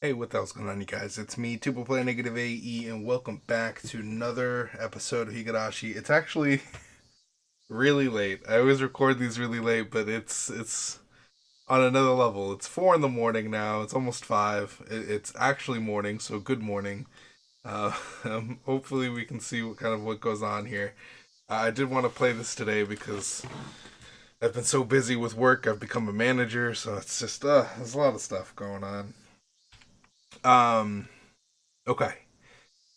Hey, what the hell's going on, you guys? It's me, Tuple Player Negative AE, and welcome back to another episode of Higurashi. It's actually really late. I always record these really late, but it's on another level. It's 4 in the morning now. It's almost 5. It's actually morning, so good morning. Uh, hopefully we can see what goes on here. I did want to play this today because I've been so busy with work. I've become a manager, so it's just there's a lot of stuff going on. Um, okay.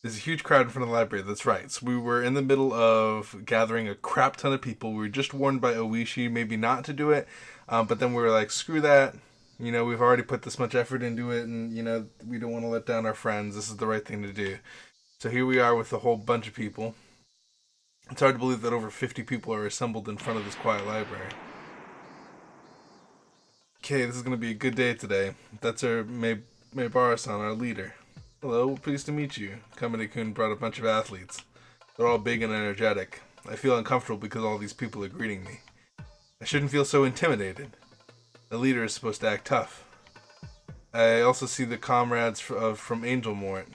There's a huge crowd in front of the library. That's right. So we were in the middle of gathering a crap ton of people. We were just warned by Oishi maybe not to do it, but then we were like, screw that. You know, we've already put this much effort into it, and we don't want to let down our friends. This is the right thing to do. So here we are with a whole bunch of people. It's hard to believe that over 50 people are assembled in front of this quiet library. Okay, this is going to be a good day today. That's our Maibara-san, our leader. Hello, pleased to meet you. Kamine-kun brought a bunch of athletes. They're all big and energetic. I feel uncomfortable because all these people are greeting me. I shouldn't feel so intimidated. The leader is supposed to act tough. I also see the comrades from Angel Mort.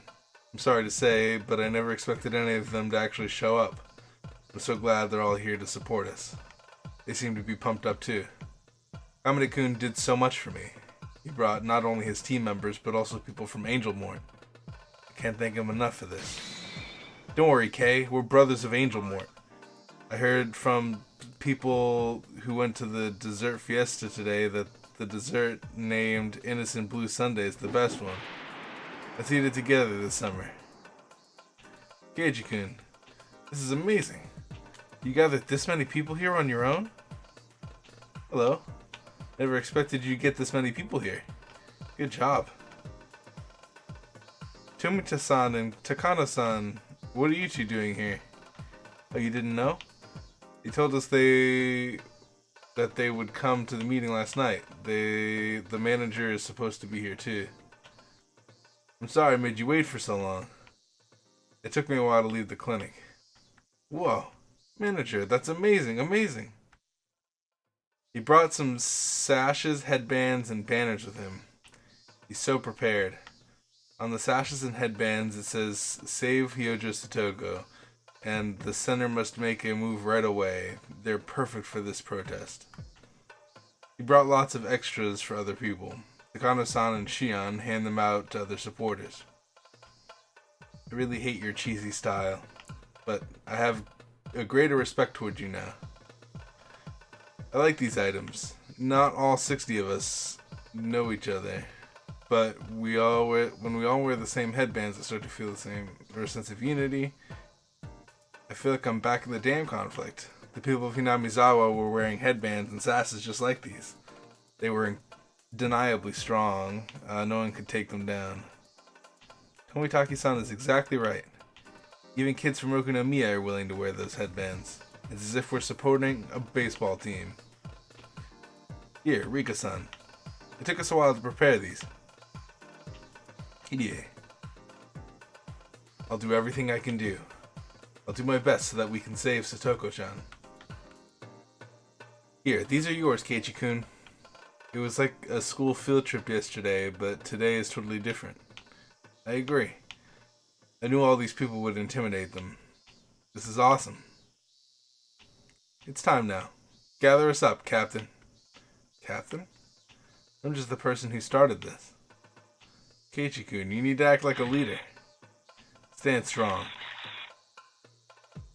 I'm sorry to say, but I never expected any of them to actually show up. I'm so glad they're all here to support us. They seem to be pumped up too. Kamine-kun did so much for me. He brought not only his team members, but also people from Angel Mort. I can't thank him enough for this. Don't worry, Kay. We're brothers of Angel Mort. I heard from people who went to the dessert fiesta today that the dessert named Innocent Blue Sunday is the best one. Let's eat it together this summer. Keiji-kun, this is amazing. You gathered this many people here on your own? Hello. Never expected you to get this many people here. Good job. Tomita-san and Takano-san, what are you two doing here? Oh, you didn't know? They told us that they would come to the meeting last night. The manager is supposed to be here too. I'm sorry I made you wait for so long. It took me a while to leave the clinic. Whoa, manager, that's amazing. He brought some sashes, headbands, and banners with him. He's so prepared. On the sashes and headbands it says, "Save Hyojo Satoko," and the center must make a move right away. They're perfect for this protest. He brought lots of extras for other people. Takano-san and Shion hand them out to other supporters. I really hate your cheesy style, but I have a greater respect toward you now. I like these items. Not all 60 of us know each other, but when we all wear the same headbands, I start to feel the same sense of unity. I feel like I'm back in the dam conflict. The people of Hinamizawa were wearing headbands and sashes just like these. They were undeniably strong. No one could take them down. Tomitaki-san is exactly right. Even kids from Rokunomiya are willing to wear those headbands. It's as if we're supporting a baseball team. Here, Rika-san. It took us a while to prepare these. Yeah. I'll do everything I can do. I'll do my best so that we can save Satoko-chan. Here, these are yours, Keiichi-kun. It was like a school field trip yesterday, but today is totally different. I agree. I knew all these people would intimidate them. This is awesome. It's time now. Gather us up, Captain. Captain? I'm just the person who started this. Keiichi-kun, you need to act like a leader. Stand strong.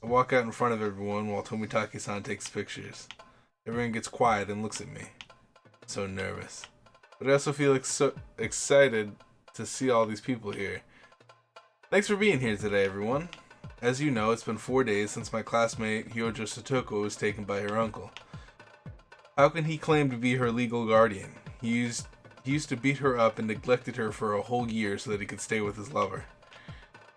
I walk out in front of everyone while Tomitaki-san takes pictures. Everyone gets quiet and looks at me. I'm so nervous. But I also feel so excited to see all these people here. Thanks for being here today, everyone. As you know, it's been 4 days since my classmate Hyojo Satoko was taken by her uncle. How can he claim to be her legal guardian? He used to beat her up and neglected her for a whole year so that he could stay with his lover.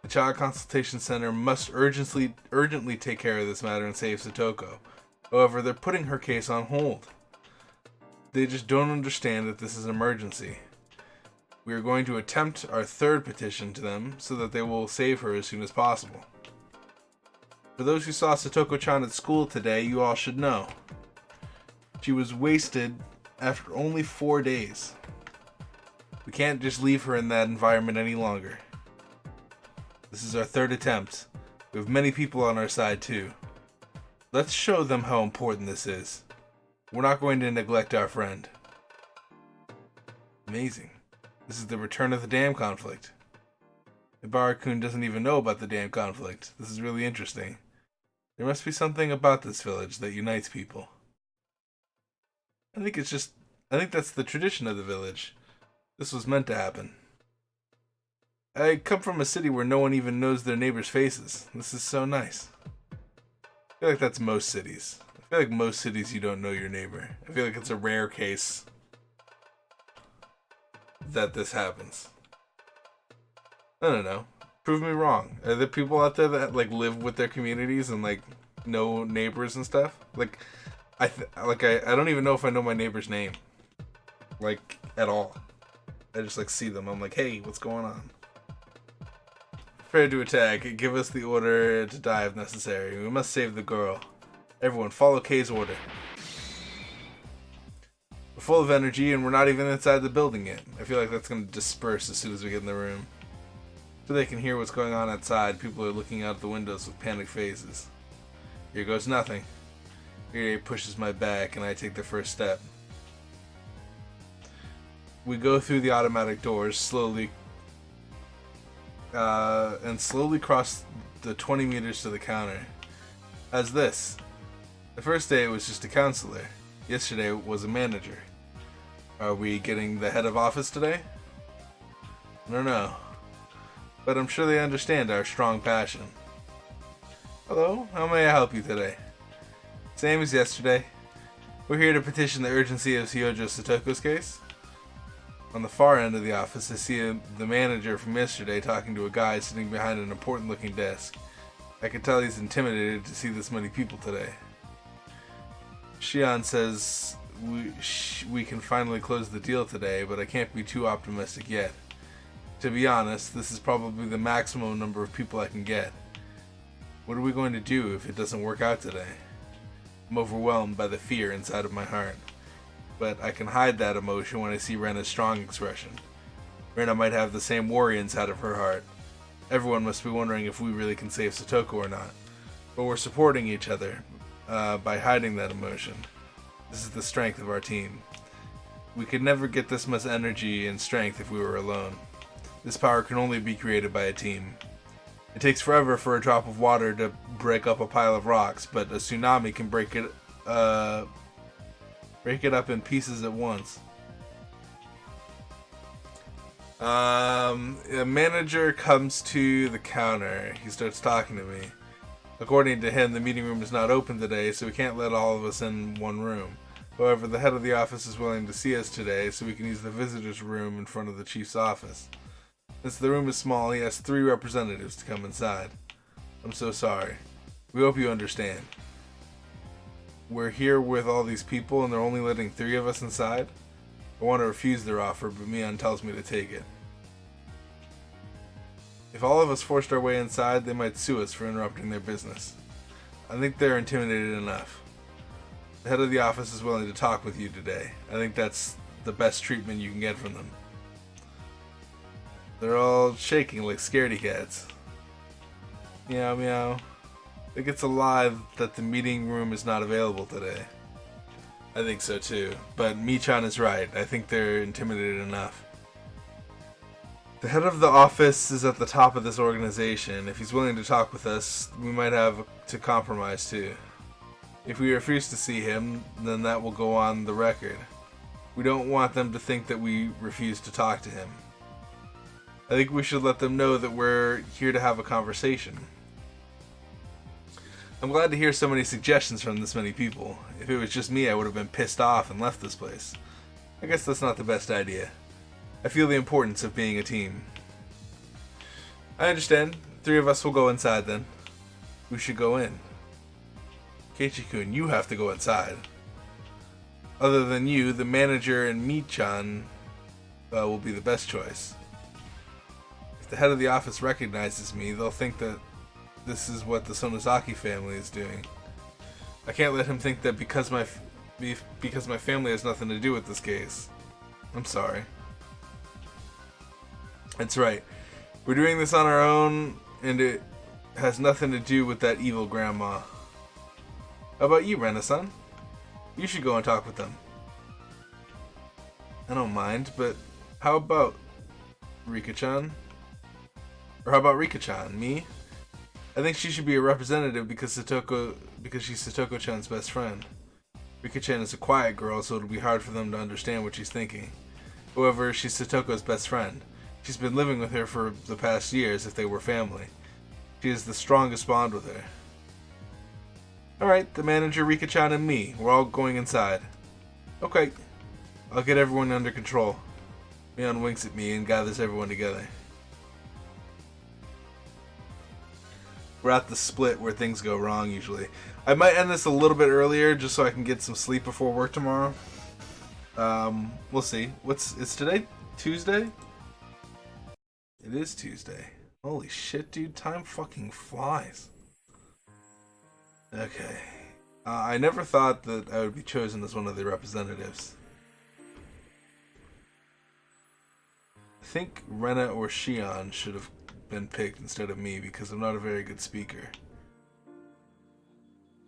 The Child Consultation Center must urgently take care of this matter and save Satoko. However, they're putting her case on hold. They just don't understand that this is an emergency. We are going to attempt our third petition to them so that they will save her as soon as possible. For those who saw Satoko-chan at school today, you all should know. She was wasted after only 4 days. We can't just leave her in that environment any longer. This is our third attempt. We have many people on our side too. Let's show them how important this is. We're not going to neglect our friend. Amazing. This is the return of the dam conflict. Ibarra-kun doesn't even know about the dam conflict. This is really interesting. There must be something about this village that unites people. I think that's the tradition of the village. This was meant to happen. I come from a city where no one even knows their neighbors' faces. This is so nice. I feel like that's most cities. I feel like most cities you don't know your neighbor. I feel like it's a rare case that this happens. I don't know. Prove me wrong. Are there people out there that like live with their communities and like know neighbors and stuff? Like, I don't even know if I know my neighbor's name, like at all. I just like see them. I'm like, hey, what's going on? Prepare to attack. Give us the order to die if necessary. We must save the girl. Everyone, follow K's order. We're full of energy and we're not even inside the building yet. I feel like that's going to disperse as soon as we get in the room. So they can hear what's going on outside. People are looking out the windows with panicked faces. Here goes nothing. Higurashi pushes my back and I take the first step. We go through the automatic doors slowly cross the 20 meters to the counter. How's this? The first day it was just a counselor. Yesterday it was a manager. Are we getting the head of office today? I don't know. But I'm sure they understand our strong passion. Hello, how may I help you today? Same as yesterday. We're here to petition the urgency of Shiojo Satoko's case. On the far end of the office, I see the manager from yesterday talking to a guy sitting behind an important looking desk. I can tell he's intimidated to see this many people today. Shion says we can finally close the deal today, but I can't be too optimistic yet. To be honest, this is probably the maximum number of people I can get. What are we going to do if it doesn't work out today? I'm overwhelmed by the fear inside of my heart. But I can hide that emotion when I see Rena's strong expression. Rena might have the same worry inside of her heart. Everyone must be wondering if we really can save Satoko or not. But we're supporting each other by hiding that emotion. This is the strength of our team. We could never get this much energy and strength if we were alone. This power can only be created by a team. It takes forever for a drop of water to break up a pile of rocks, but a tsunami can break it up in pieces at once. A manager comes to the counter. He starts talking to me. According to him, the meeting room is not open today, so we can't let all of us in one room. However, the head of the office is willing to see us today, so we can use the visitors room in front of the chief's office. Since the room is small, he has 3 representatives to come inside. I'm so sorry. We hope you understand. We're here with all these people and they're only letting 3 of us inside? I want to refuse their offer, but Mion tells me to take it. If all of us forced our way inside, they might sue us for interrupting their business. I think they're intimidated enough. The head of the office is willing to talk with you today. I think that's the best treatment you can get from them. They're all shaking like scaredy cats. Meow meow. I think it's a lie that the meeting room is not available today. I think so too, but Michan is right. I think they're intimidated enough. The head of the office is at the top of this organization. If he's willing to talk with us, we might have to compromise too. If we refuse to see him, then that will go on the record. We don't want them to think that we refuse to talk to him. I think we should let them know that we're here to have a conversation. I'm glad to hear so many suggestions from this many people. If it was just me, I would have been pissed off and left this place. I guess that's not the best idea. I feel the importance of being a team. I understand. 3 of us will go inside then. Who should go in? Keiichi-kun, you have to go inside. Other than you, the manager and Michan will be the best choice. If the head of the office recognizes me, they'll think that this is what the Sonozaki family is doing. I can't let him think that because my family has nothing to do with this case. I'm sorry. That's right. We're doing this on our own, and it has nothing to do with that evil grandma. How about you, Rena-san? You should go and talk with them. I don't mind, but how about Rika-chan? Or how about Rika-chan? Me? I think she should be a representative because she's Satoko-chan's best friend. Rika-chan is a quiet girl, so it'll be hard for them to understand what she's thinking. However, she's Satoko's best friend. She's been living with her for the past years if they were family. She has the strongest bond with her. Alright, the manager, Rika-chan, and me. We're all going inside. Okay. I'll get everyone under control. Mion winks at me and gathers everyone together. We're at the split where things go wrong usually. I might end this a little bit earlier just so I can get some sleep before work tomorrow. We'll see. It's today? Tuesday? It is Tuesday. Holy shit, dude. Time fucking flies. Okay. I never thought that I would be chosen as one of the representatives. I think Rena or Shion should have been picked instead of me because I'm not a very good speaker.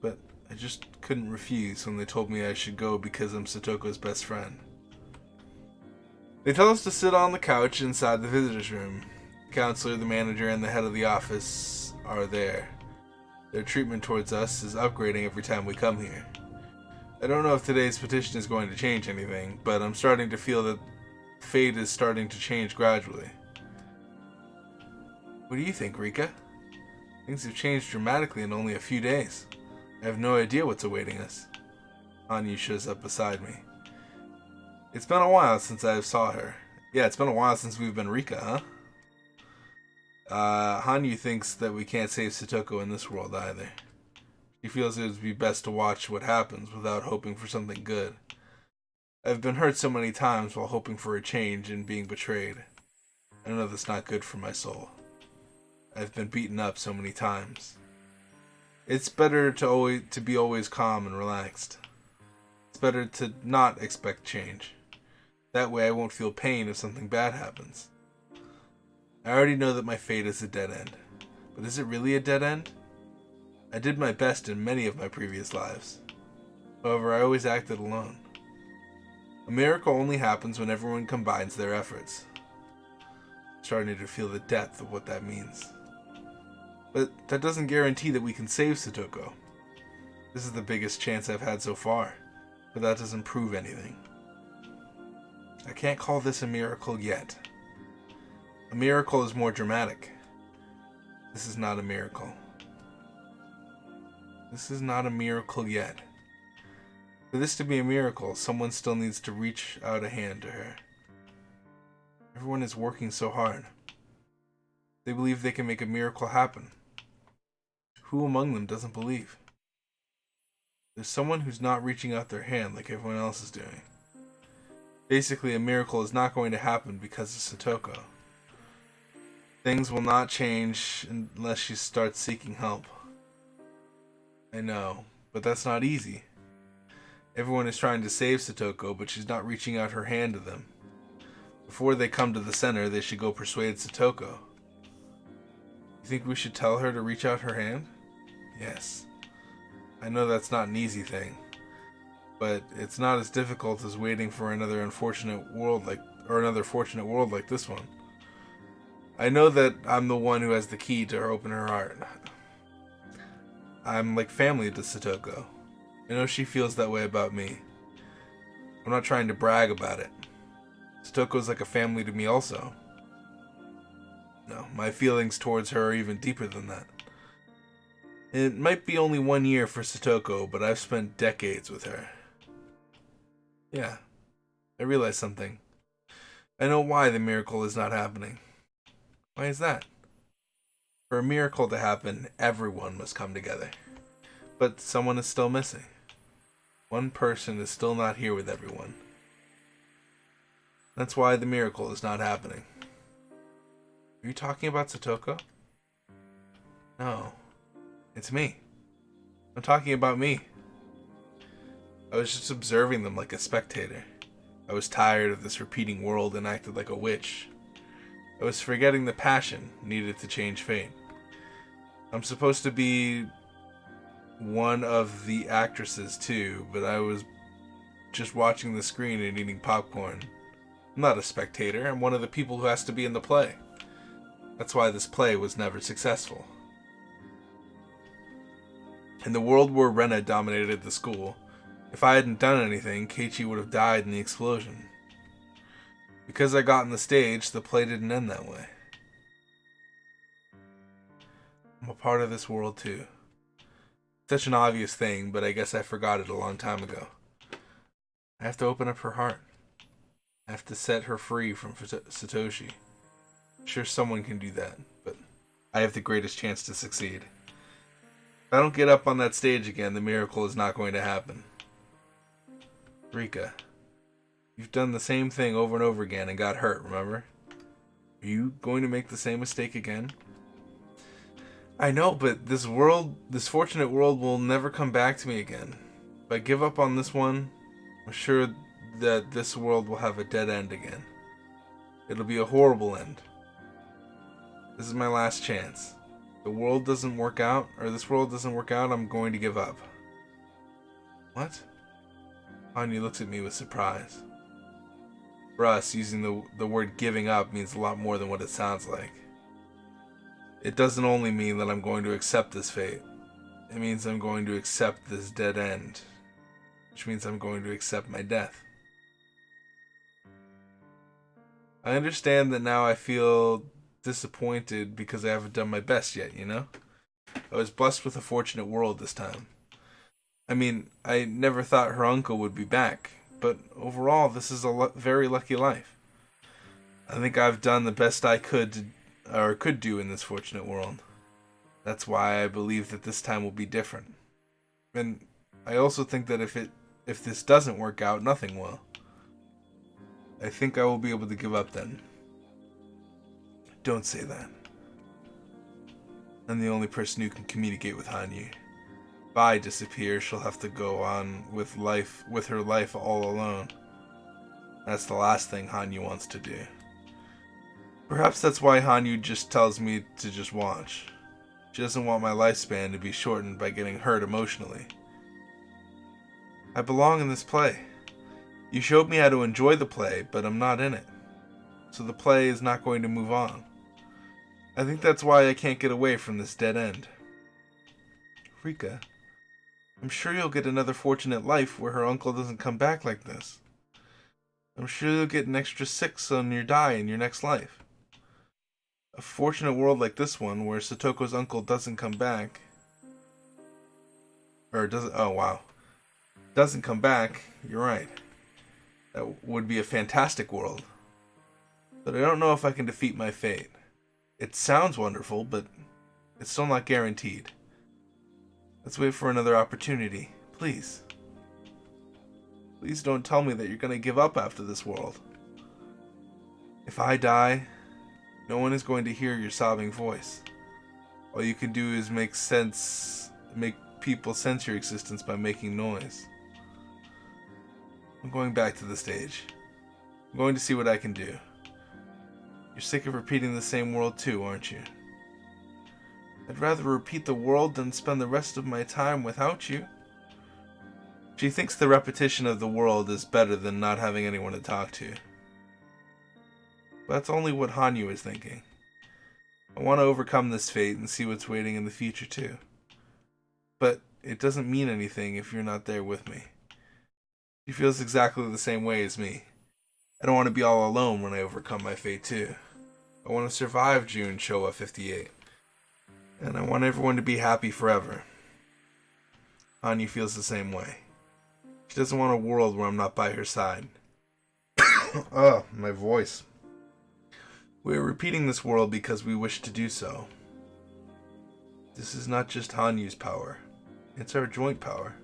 But I just couldn't refuse when they told me I should go because I'm Satoko's best friend. They tell us to sit on the couch inside the visitors' room. The counselor, the manager, and the head of the office are there. Their treatment towards us is upgrading every time we come here. I don't know if today's petition is going to change anything, but I'm starting to feel that fate is starting to change gradually. What do you think, Rika? Things have changed dramatically in only a few days. I have no idea what's awaiting us. Hanyu shows up beside me. It's been a while since I saw her. Yeah, it's been a while since we've been Rika, huh? Hanyu thinks that we can't save Satoko in this world either. She feels it would be best to watch what happens without hoping for something good. I've been hurt so many times while hoping for a change and being betrayed. I know that's not good for my soul. I've been beaten up so many times. It's better to be always calm and relaxed. It's better to not expect change. That way I won't feel pain if something bad happens. I already know that my fate is a dead end. But is it really a dead end? I did my best in many of my previous lives. However, I always acted alone. A miracle only happens when everyone combines their efforts. I'm starting to feel the depth of what that means. But that doesn't guarantee that we can save Satoko. This is the biggest chance I've had so far, but that doesn't prove anything. I can't call this a miracle yet. A miracle is more dramatic. This is not a miracle. This is not a miracle yet. For this to be a miracle, someone still needs to reach out a hand to her. Everyone is working so hard. They believe they can make a miracle happen. Who among them doesn't believe? There's someone who's not reaching out their hand like everyone else is doing. Basically, a miracle is not going to happen because of Satoko. Things will not change unless she starts seeking help. I know, but that's not easy. Everyone is trying to save Satoko, but she's not reaching out her hand to them. Before they come to the center, they should go persuade Satoko. You think we should tell her to reach out her hand? Yes. I know that's not an easy thing, but it's not as difficult as waiting for another fortunate world like this one. I know that I'm the one who has the key to open her heart. I'm like family to Satoko. I know she feels that way about me. I'm not trying to brag about it. Satoko's like a family to me also. No, my feelings towards her are even deeper than that. It might be only 1 year for Satoko, but I've spent decades with her. Yeah, I realized something. I know why the miracle is not happening. Why is that? For a miracle to happen, everyone must come together. But someone is still missing. One person is still not here with everyone. That's why the miracle is not happening. Are you talking about Satoko? No. It's me. I'm talking about me. I was just observing them like a spectator. I was tired of this repeating world and acted like a witch. I was forgetting the passion needed to change fate. I'm supposed to be one of the actresses too, but I was just watching the screen and eating popcorn. I'm not a spectator, I'm one of the people who has to be in the play. That's why this play was never successful. In the world where Rena dominated the school, if I hadn't done anything, Keiichi would have died in the explosion. Because I got on the stage, the play didn't end that way. I'm a part of this world too. Such an obvious thing, but I guess I forgot it a long time ago. I have to open up her heart. I have to set her free from Satoshi. I'm sure someone can do that, but I have the greatest chance to succeed. If I don't get up on that stage again, the miracle is not going to happen. Rika, you've done the same thing over and over again and got hurt, remember? Are you going to make the same mistake again? I know, but this fortunate world will never come back to me again. If I give up on this one, I'm sure that this world will have a dead end again. It'll be a horrible end. This is my last chance. If this world doesn't work out, I'm going to give up. What? Anya looks at me with surprise. For us, using the word giving up means a lot more than what it sounds like. It doesn't only mean that I'm going to accept this fate. It means I'm going to accept this dead end. Which means I'm going to accept my death. I understand that now I feel disappointed because I haven't done my best yet, you know? I was blessed with a fortunate world this time. I mean, I never thought her uncle would be back, but overall, this is a very lucky life. I think I've done the best I could do in this fortunate world. That's why I believe that this time will be different. And I also think that if this doesn't work out, nothing will. I think I will be able to give up then. Don't say that. I'm the only person who can communicate with Hanyu. If I disappear, she'll have to go on with her life all alone. That's the last thing Hanyu wants to do. Perhaps that's why Hanyu just tells me to just watch. She doesn't want my lifespan to be shortened by getting hurt emotionally. I belong in this play. You showed me how to enjoy the play, but I'm not in it. So the play is not going to move on. I think that's why I can't get away from this dead end. Rika, I'm sure you'll get another fortunate life where her uncle doesn't come back like this. I'm sure you'll get an extra 6 on your die in your next life. A fortunate world like this one where Satoko's uncle doesn't come back. Doesn't come back, you're right. That would be a fantastic world. But I don't know if I can defeat my fate. It sounds wonderful, but it's still not guaranteed. Let's wait for another opportunity, please. Please don't tell me that you're going to give up after this world. If I die, no one is going to hear your sobbing voice. All you can do is make people sense your existence by making noise. I'm going back to the stage. I'm going to see what I can do. You're sick of repeating the same world too, aren't you? I'd rather repeat the world than spend the rest of my time without you. She thinks the repetition of the world is better than not having anyone to talk to. But that's only what Hanyu is thinking. I want to overcome this fate and see what's waiting in the future too. But it doesn't mean anything if you're not there with me. She feels exactly the same way as me. I don't want to be all alone when I overcome my fate too. I want to survive June Showa 58. And I want everyone to be happy forever. Hanyu feels the same way. She doesn't want a world where I'm not by her side. Oh, my voice. We are repeating this world because we wish to do so. This is not just Hanyu's power. It's our joint power.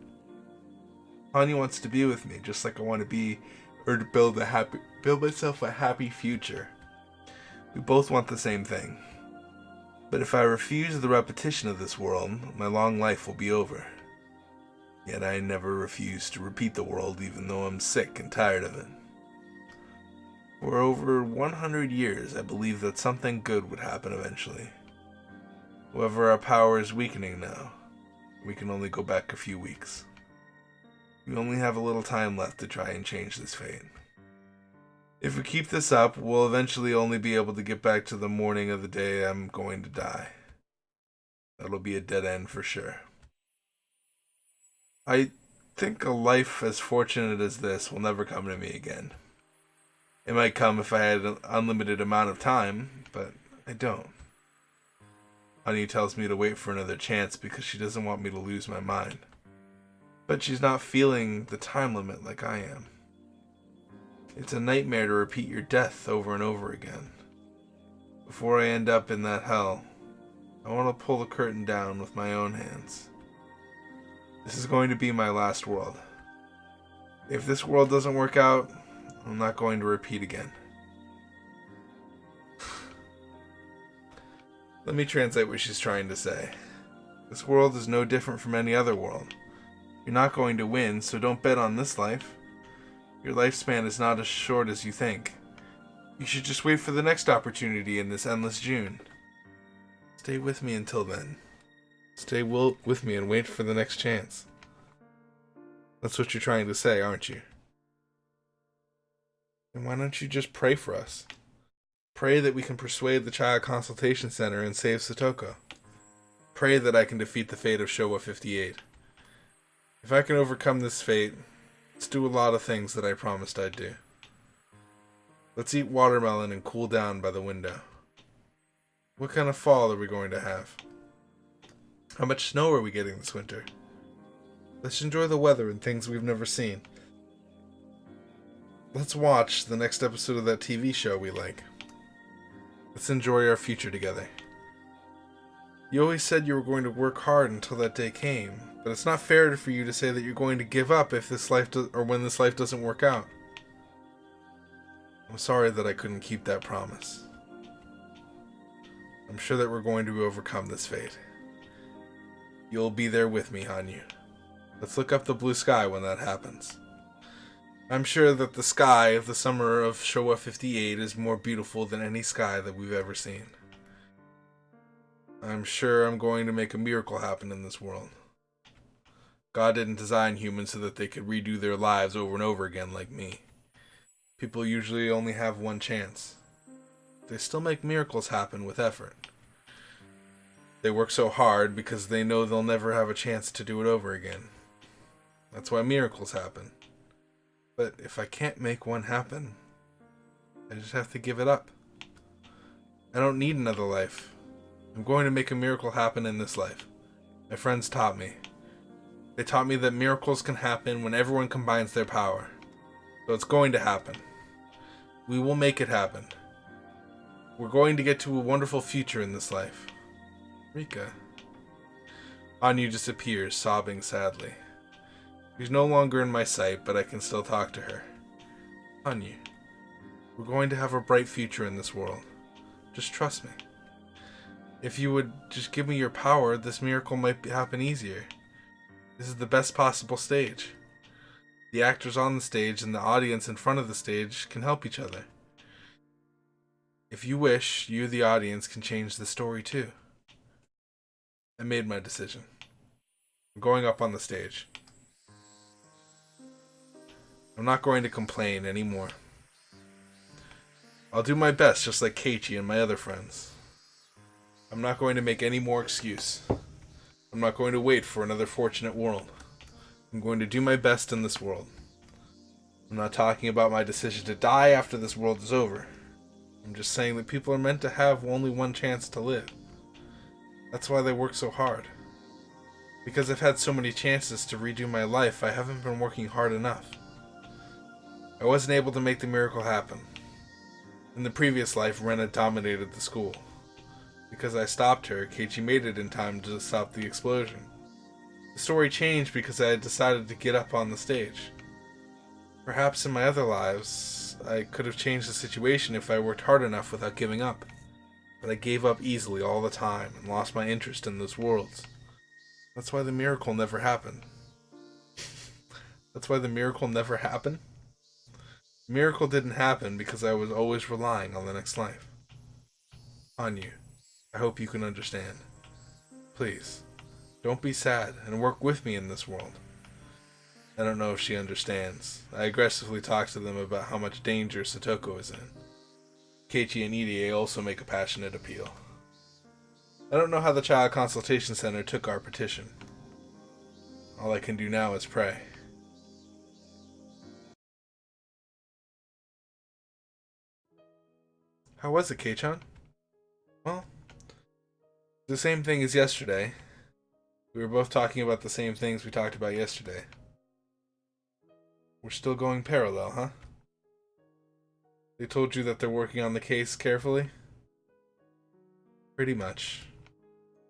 Hanyu wants to be with me, just like I want to build myself a happy future. We both want the same thing. But if I refuse the repetition of this world, my long life will be over. Yet I never refuse to repeat the world even though I'm sick and tired of it. For over 100 years, I believed that something good would happen eventually. However, our power is weakening now. We can only go back a few weeks. We only have a little time left to try and change this fate. If we keep this up, we'll eventually only be able to get back to the morning of the day I'm going to die. That'll be a dead end for sure. I think a life as fortunate as this will never come to me again. It might come if I had an unlimited amount of time, but I don't. Anya tells me to wait for another chance because she doesn't want me to lose my mind. But she's not feeling the time limit like I am. It's a nightmare to repeat your death over and over again. Before I end up in that hell, I want to pull the curtain down with my own hands. This is going to be my last world. If this world doesn't work out, I'm not going to repeat again. Let me translate what she's trying to say. This world is no different from any other world. You're not going to win, so don't bet on this life. Your lifespan is not as short as you think. You should just wait for the next opportunity in this endless June. Stay with me until then. Stay with me and wait for the next chance. That's what you're trying to say, aren't you? And why don't you just pray for us? Pray that we can persuade the Child Consultation Center and save Satoko. Pray that I can defeat the fate of Showa 58. If I can overcome this fate, let's do a lot of things that I promised I'd do. Let's eat watermelon and cool down by the window. What kind of fall are we going to have? How much snow are we getting this winter? Let's enjoy the weather and things we've never seen. Let's watch the next episode of that TV show we like. Let's enjoy our future together. You always said you were going to work hard until that day came, but it's not fair for you to say that you're going to give up if this life or when this life doesn't work out. I'm sorry that I couldn't keep that promise. I'm sure that we're going to overcome this fate. You'll be there with me, Hanyu. Let's look up the blue sky when that happens. I'm sure that the sky of the summer of Showa 58 is more beautiful than any sky that we've ever seen. I'm sure I'm going to make a miracle happen in this world. God didn't design humans so that they could redo their lives over and over again like me. People usually only have one chance. They still make miracles happen with effort. They work so hard because they know they'll never have a chance to do it over again. That's why miracles happen. But if I can't make one happen, I just have to give it up. I don't need another life. I'm going to make a miracle happen in this life. My friends taught me. They taught me that miracles can happen when everyone combines their power. So it's going to happen. We will make it happen. We're going to get to a wonderful future in this life. Rika. Hanyu disappears, sobbing sadly. She's no longer in my sight, but I can still talk to her. Hanyu, we're going to have a bright future in this world. Just trust me. If you would just give me your power, this miracle might happen easier. This is the best possible stage. The actors on the stage and the audience in front of the stage can help each other. If you wish, you, the audience, can change the story too. I made my decision. I'm going up on the stage. I'm not going to complain anymore. I'll do my best just like Keiichi and my other friends. I'm not going to make any more excuse. I'm not going to wait for another fortunate world. I'm going to do my best in this world. I'm not talking about my decision to die after this world is over. I'm just saying that people are meant to have only one chance to live. That's why they work so hard. Because I've had so many chances to redo my life, I haven't been working hard enough. I wasn't able to make the miracle happen. In the previous life, Rena dominated the school. Because I stopped her, Keiichi made it in time to stop the explosion. The story changed because I had decided to get up on the stage. Perhaps in my other lives, I could have changed the situation if I worked hard enough without giving up. But I gave up easily all the time and lost my interest in those worlds. That's why the miracle never happened. That's why the miracle never happened? Miracle didn't happen because I was always relying on the next life. On you. I hope you can understand. Please, don't be sad and work with me in this world. I don't know if she understands. I aggressively talk to them about how much danger Satoko is in. Keiichi and Irie also make a passionate appeal. I don't know how the Child Consultation Center took our petition. All I can do now is pray. How was it, Kei-chan? Well, the same thing as yesterday. We were both talking about the same things we talked about yesterday. We're still going parallel, huh? They told you that they're working on the case carefully? Pretty much.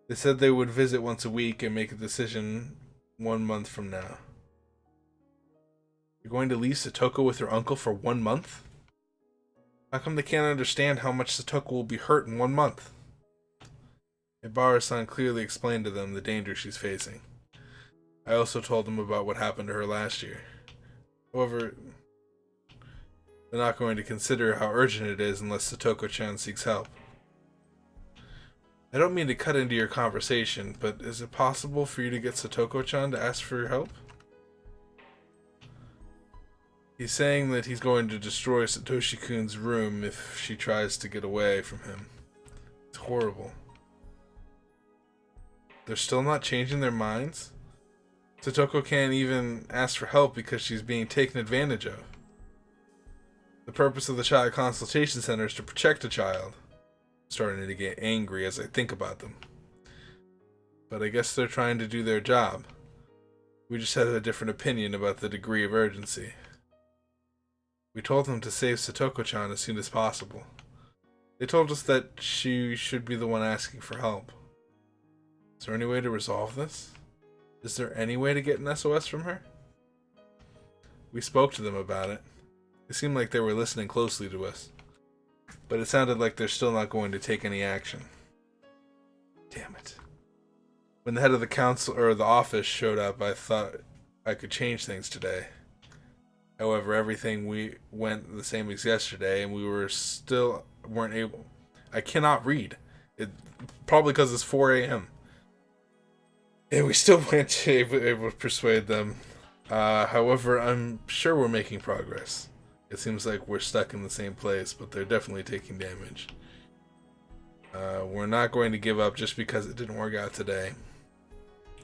They said they would visit once a week and make a decision 1 month from now. You're going to leave Satoko with her uncle for 1 month? How come they can't understand how much Satoko will be hurt in 1 month? Ibara-san clearly explained to them the danger she's facing. I also told them about what happened to her last year. However, they're not going to consider how urgent it is unless Satoko-chan seeks help. I don't mean to cut into your conversation, but is it possible for you to get Satoko-chan to ask for your help? He's saying that he's going to destroy Satoshi-kun's room if she tries to get away from him. It's horrible. They're still not changing their minds? Satoko can't even ask for help because she's being taken advantage of. The purpose of the Child Consultation Center is to protect a child. I'm starting to get angry as I think about them. But I guess they're trying to do their job. We just have a different opinion about the degree of urgency. We told them to save Satoko-chan as soon as possible. They told us that she should be the one asking for help. Is there any way to resolve this? Is there any way to get an SOS from her? We spoke to them about it. It seemed like they were listening closely to us. But it sounded like they're still not going to take any action. Damn it. When the head of the council or the office showed up, I thought I could change things today. However, everything went the same as yesterday, and we weren't able. I cannot read. Probably because it's 4 a.m. And we still weren't able to persuade them. However, I'm sure we're making progress. It seems like we're stuck in the same place, but they're definitely taking damage. We're not going to give up just because it didn't work out today.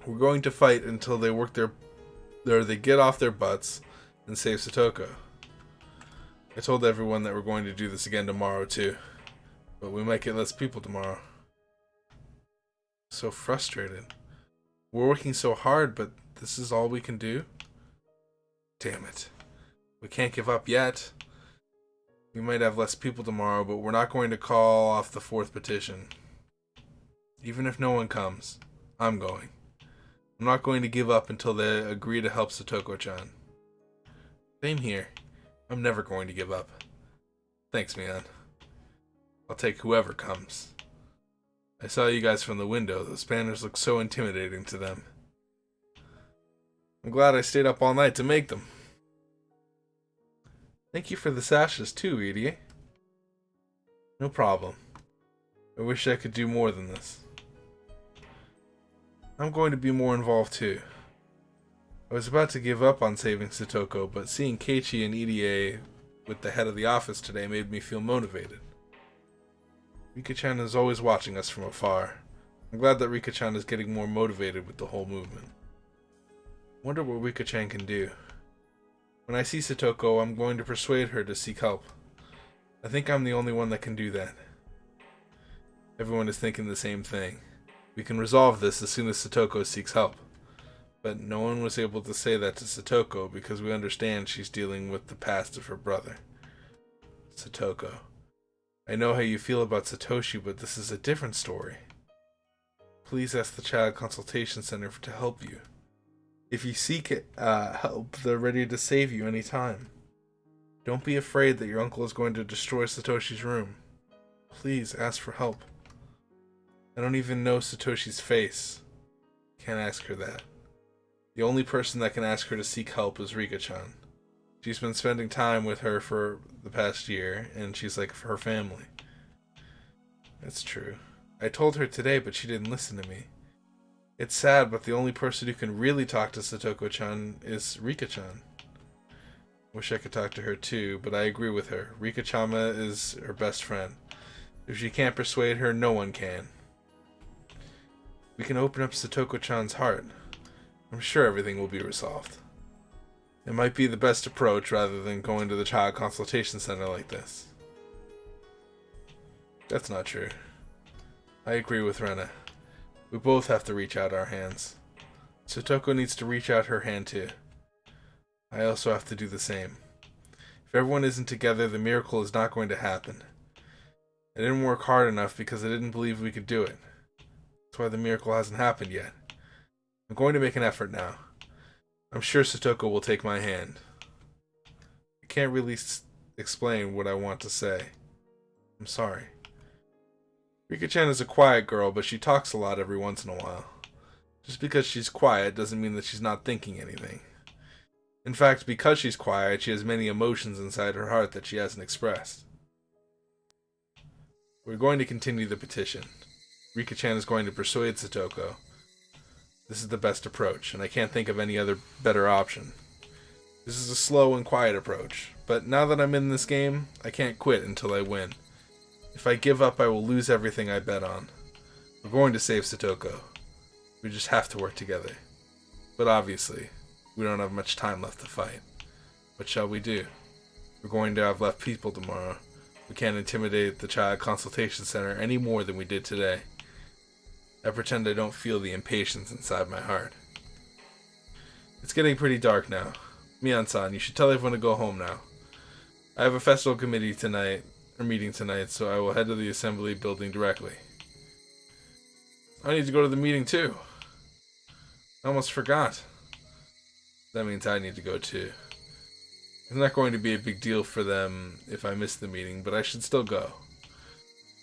We're going to fight until they they get off their butts and save Satoko. I told everyone that we're going to do this again tomorrow too, but we might get less people tomorrow. So frustrated. We're working so hard, but this is all we can do? Damn it. We can't give up yet. We might have less people tomorrow, but we're not going to call off the 4th petition. Even if no one comes, I'm going. I'm not going to give up until they agree to help Satoko-chan. Same here. I'm never going to give up. Thanks, man. I'll take whoever comes. I saw you guys from the window. Those banners look so intimidating to them. I'm glad I stayed up all night to make them. Thank you for the sashes too, Irie. No problem. I wish I could do more than this. I'm going to be more involved too. I was about to give up on saving Satoko, but seeing Keiichi and Irie with the head of the office today made me feel motivated. Rika-chan is always watching us from afar. I'm glad that Rika-chan is getting more motivated with the whole movement. Wonder what Rika-chan can do. When I see Satoko, I'm going to persuade her to seek help. I think I'm the only one that can do that. Everyone is thinking the same thing. We can resolve this as soon as Satoko seeks help. But no one was able to say that to Satoko because we understand she's dealing with the past of her brother. Satoko. I know how you feel about Satoshi, but this is a different story. Please ask the Child Consultation Center to help you. If you seek help, they're ready to save you anytime. Don't be afraid that your uncle is going to destroy Satoshi's room. Please ask for help. I don't even know Satoshi's face. Can't ask her that. The only person that can ask her to seek help is Rika-chan. She's been spending time with her for the past year, and she's like her family. That's true. I told her today, but she didn't listen to me. It's sad, but the only person who can really talk to Satoko-chan is Rika-chan. Wish I could talk to her too, but I agree with her. Rika-chama is her best friend. If she can't persuade her, no one can. We can open up Satoko-chan's heart. I'm sure everything will be resolved. It might be the best approach rather than going to the child consultation center like this. That's not true. I agree with Rena. We both have to reach out our hands. Satoko needs to reach out her hand too. I also have to do the same. If everyone isn't together, the miracle is not going to happen. I didn't work hard enough because I didn't believe we could do it. That's why the miracle hasn't happened yet. I'm going to make an effort now. I'm sure Satoko will take my hand. I can't really explain what I want to say. I'm sorry. Rika-chan is a quiet girl, but she talks a lot every once in a while. Just because she's quiet doesn't mean that she's not thinking anything. In fact, because she's quiet, she has many emotions inside her heart that she hasn't expressed. We're going to continue the petition. Rika-chan is going to persuade Satoko. This is the best approach, and I can't think of any other better option. This is a slow and quiet approach, but now that I'm in this game, I can't quit until I win. If I give up, I will lose everything I bet on. We're going to save Satoko. We just have to work together. But obviously, we don't have much time left to fight. What shall we do? We're going to have left people tomorrow. We can't intimidate the child consultation center any more than we did today. I pretend I don't feel the impatience inside my heart. It's getting pretty dark now. Mian-san, you should tell everyone to go home now. I have a festival committee meeting tonight, so I will head to the assembly building directly. I need to go to the meeting too. I almost forgot. That means I need to go too. It's not going to be a big deal for them if I miss the meeting, but I should still go.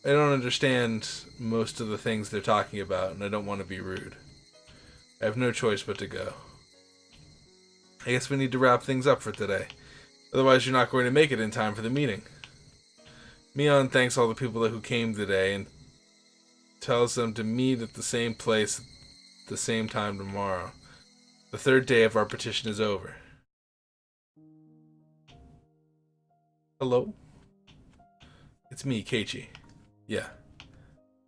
I don't understand most of the things they're talking about, and I don't want to be rude. I have no choice but to go. I guess we need to wrap things up for today. Otherwise, you're not going to make it in time for the meeting. Mion thanks all the people who came today and tells them to meet at the same place at the same time tomorrow. The third day of our petition is over. Hello? It's me, Keiichi. Yeah.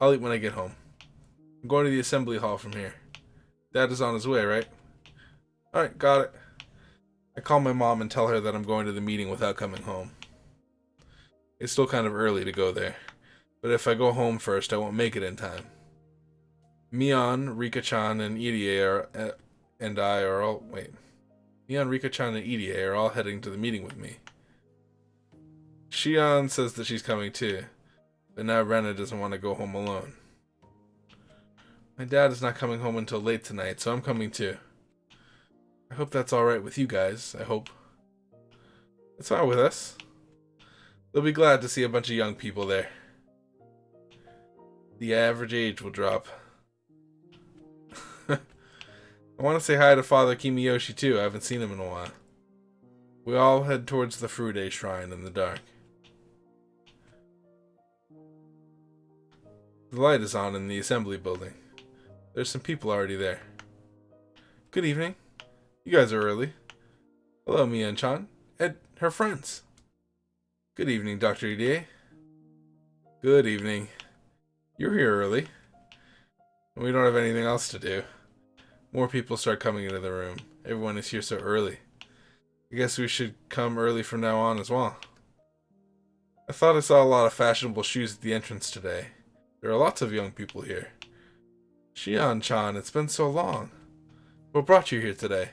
I'll eat when I get home. I'm going to the assembly hall from here. Dad is on his way, right? Alright, got it. I call my mom and tell her that I'm going to the meeting without coming home. It's still kind of early to go there, but if I go home first, I won't make it in time. Mion, Rika-chan, and Irie Mion, Rika-chan, and Irie are all heading to the meeting with me. Shion says that she's coming too, but now Rena doesn't want to go home alone. My dad is not coming home until late tonight, so I'm coming too. I hope that's alright with you guys, I hope. It's fine with us. They'll be glad to see a bunch of young people there. The average age will drop. I want to say hi to Father Kimiyoshi too, I haven't seen him in a while. We all head towards the Furude Shrine in the dark. The light is on in the assembly building. There's some people already there. Good evening. You guys are early. Hello, Mian-chan. And her friends. Good evening, Dr. Irie. Good evening. You're here early. We don't have anything else to do. More people start coming into the room. Everyone is here so early. I guess we should come early from now on as well. I thought I saw a lot of fashionable shoes at the entrance today. There are lots of young people here. Shion-chan, it's been so long. What brought you here today?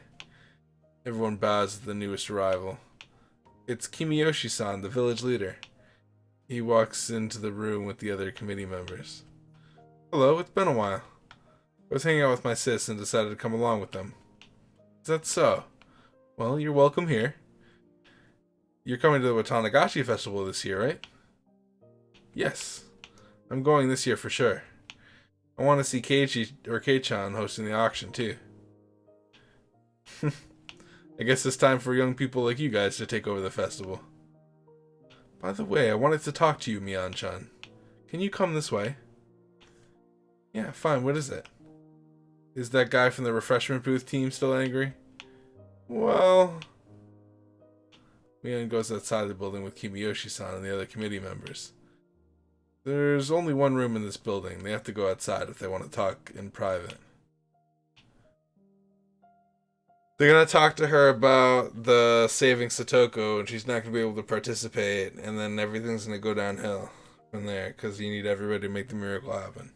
Everyone bows at the newest arrival. It's Kimiyoshi-san, the village leader. He walks into the room with the other committee members. Hello, it's been a while. I was hanging out with my sis and decided to come along with them. Is that so? Well, you're welcome here. You're coming to the Watanagashi Festival this year, right? Yes. I'm going this year for sure. I want to see Keiichi or Kei-chan hosting the auction too. I guess it's time for young people like you guys to take over the festival. By the way, I wanted to talk to you, Mian-chan. Can you come this way? Yeah, fine. What is it? Is that guy from the refreshment booth team still angry? Well... Mian goes outside the building with Kimiyoshi-san and the other committee members. There's only one room in this building. They have to go outside if they want to talk in private. They're going to talk to her about the saving Satoko, and she's not going to be able to participate, and then everything's going to go downhill from there, because you need everybody to make the miracle happen.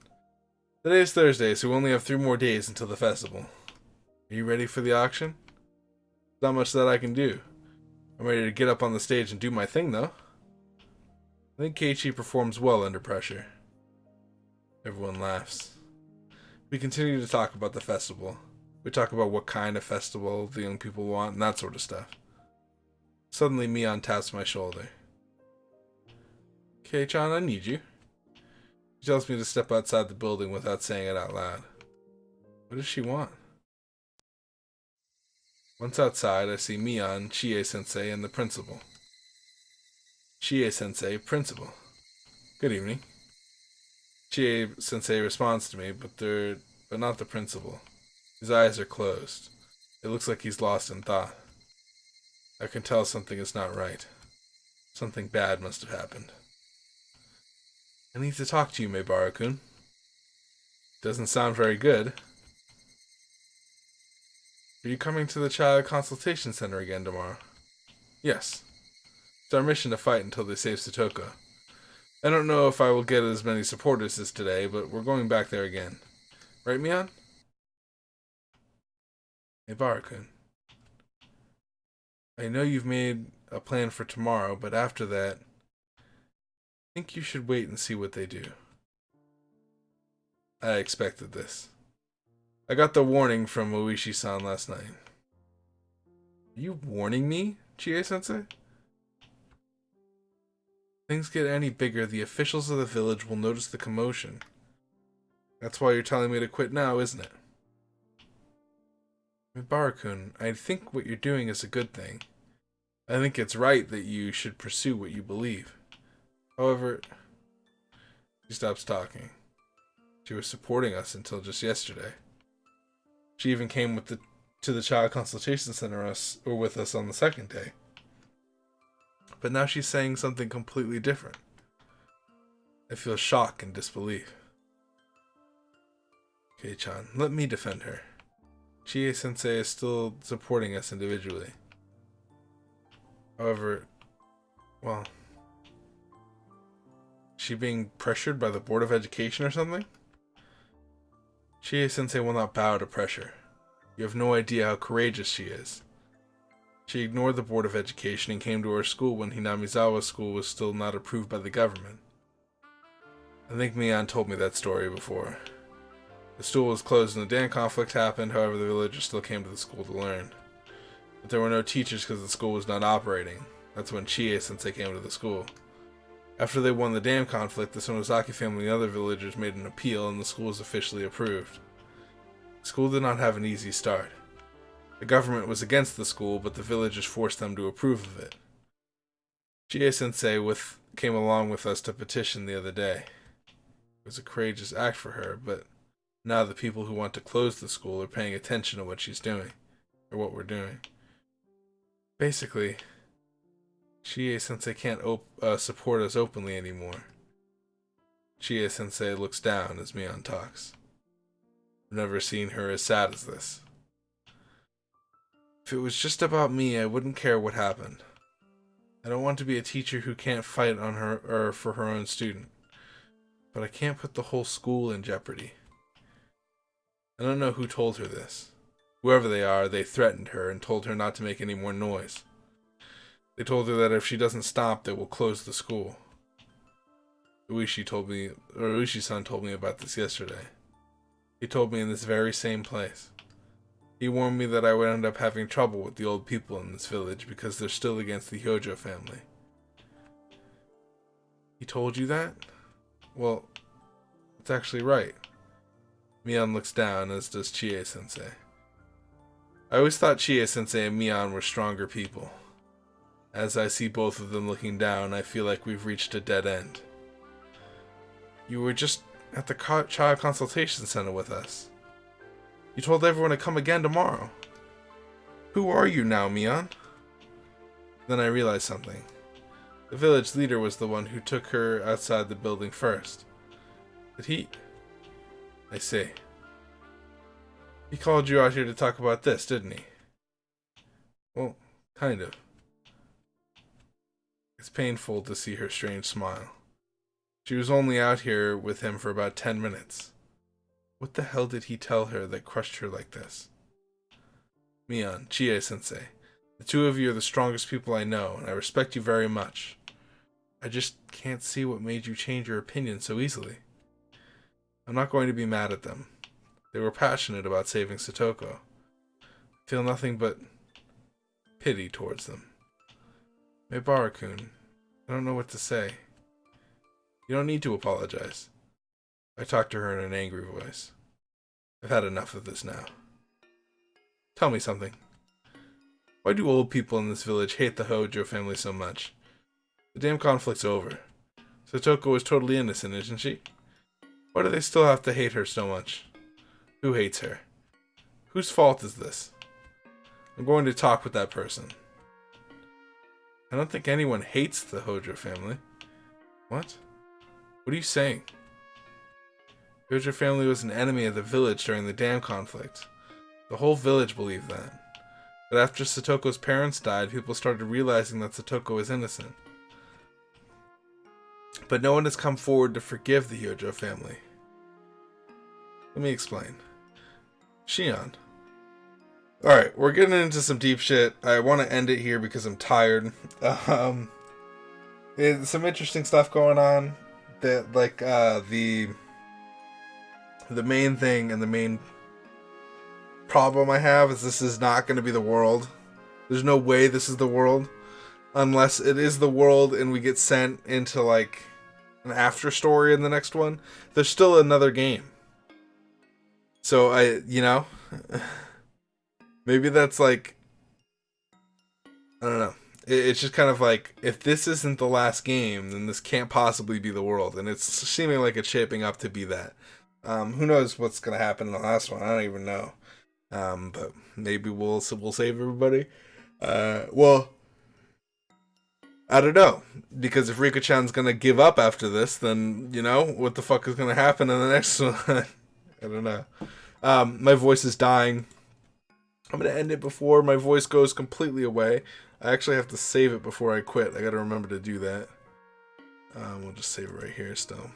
Today's Thursday, so we only have 3 more days until the festival. Are you ready for the auction? Not much that I can do. I'm ready to get up on the stage and do my thing, though. I think Keiichi performs well under pressure. Everyone laughs. We continue to talk about the festival. We talk about what kind of festival the young people want and that sort of stuff. Suddenly, Mian taps my shoulder. Kei-chan, I need you. She tells me to step outside the building without saying it out loud. What does she want? Once outside, I see Mian, Chie-sensei, and the principal. Chie-sensei, principal. Good evening. Chie-sensei responds to me, but not the principal. His eyes are closed. It looks like he's lost in thought. I can tell something is not right. Something bad must have happened. I need to talk to you, Meibara-kun. Doesn't sound very good. Are you coming to the Child Consultation Center again tomorrow? Yes. It's our mission to fight until they save Satoko. I don't know if I will get as many supporters as today, but we're going back there again. Right, Mian? Meibara-kun. I know you've made a plan for tomorrow, but after that, I think you should wait and see what they do. I expected this. I got the warning from Oishi-san last night. Are you warning me, Chie-sensei? Things get any bigger, the officials of the village will notice the commotion. That's why you're telling me to quit now, isn't it? Meibara-kun, I think what you're doing is a good thing. I think it's right that you should pursue what you believe. However, she stops talking. She was supporting us until just yesterday. She even came to the Child Consultation Center with us on the second day. But now she's saying something completely different. I feel shock and disbelief. Kei-chan, let me defend her. Chie-sensei is still supporting us individually. However, well, is she being pressured by the Board of Education or something? Chie-sensei will not bow to pressure. You have no idea how courageous she is. She ignored the Board of Education and came to our school when Hinamizawa School was still not approved by the government. I think Mian told me that story before. The school was closed and the dam conflict happened, however the villagers still came to the school to learn. But there were no teachers because the school was not operating. That's when Chie-sensei came to the school. After they won the dam conflict, the Sonozaki family and other villagers made an appeal and the school was officially approved. The school did not have an easy start. The government was against the school, but the villagers forced them to approve of it. Chie-sensei came along with us to petition the other day. It was a courageous act for her, but now the people who want to close the school are paying attention to what she's doing, or what we're doing. Basically, Chie-sensei can't support us openly anymore. Chie-sensei looks down as Mian talks. I've never seen her as sad as this. If it was just about me, I wouldn't care what happened. I don't want to be a teacher who can't fight on her or for her own student. But I can't put the whole school in jeopardy. I don't know who told her this. Whoever they are, they threatened her and told her not to make any more noise. They told her that if she doesn't stop, they will close the school. Oishi-san told me about this yesterday. He told me in this very same place. He warned me that I would end up having trouble with the old people in this village because they're still against the Hyojo family. He told you that? Well, it's actually right. Mian looks down, as does Chie-sensei. I always thought Chie-sensei and Mion were stronger people. As I see both of them looking down, I feel like we've reached a dead end. You were just at the child consultation center with us. You told everyone to come again tomorrow. Who are you now, Mion? Then I realized something. The village leader was the one who took her outside the building first. Did he? I see. He called you out here to talk about this, didn't he? Well, kind of. It's painful to see her strange smile. She was only out here with him for about 10 minutes. What the hell did he tell her that crushed her like this? Mion, Chie-sensei, the two of you are the strongest people I know, and I respect you very much. I just can't see what made you change your opinion so easily. I'm not going to be mad at them. They were passionate about saving Satoko. I feel nothing but pity towards them. Meibara-kun, I don't know what to say. You don't need to apologize. I talked to her in an angry voice. I've had enough of this now. Tell me something. Why do old people in this village hate the Hojo family so much? The damn conflict's over. Satoko is totally innocent, isn't she? Why do they still have to hate her so much? Who hates her? Whose fault is this? I'm going to talk with that person. I don't think anyone hates the Hojo family. What? What are you saying? The Hojo family was an enemy of the village during the dam conflict. The whole village believed that. But after Satoko's parents died, people started realizing that Satoko is innocent. But no one has come forward to forgive the Hojo family. Let me explain. Shion. Alright, we're getting into some deep shit. I want to end it here because I'm tired. There's some interesting stuff going on. That, like, the main thing and the main problem I have is this is not going to be the world. There's no way this is the world. Unless it is the world and we get sent into, like, an after story in the next one. There's still another game. So, maybe that's, like, I don't know. It's just kind of like, if this isn't the last game, then this can't possibly be the world. And it's seeming like it's shaping up to be that. Who knows what's going to happen in the last one? I don't even know. But maybe we'll save everybody. Well, I don't know. Because if Rika-chan's going to give up after this, then, what the fuck is going to happen in the next one? I don't know. My voice is dying. I'm going to end it before my voice goes completely away. I actually have to save it before I quit. I got to remember to do that. We'll just save it right here still.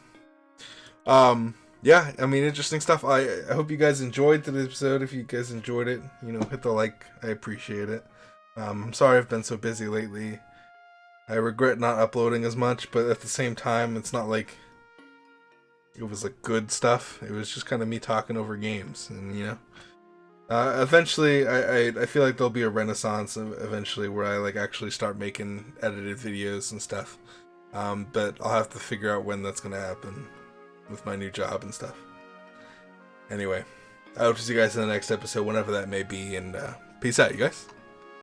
Yeah, I mean, interesting stuff. I hope you guys enjoyed the episode. If you guys enjoyed it, hit the like. I appreciate it. I'm sorry I've been so busy lately. I regret not uploading as much, but at the same time, it's not like it was like good stuff. It was just kind of me talking over games, and eventually, I feel like there'll be a renaissance eventually where I like actually start making edited videos and stuff. But I'll have to figure out when that's gonna happen with my new job and stuff. Anyway, I hope to see you guys in the next episode, whenever that may be, and peace out, you guys.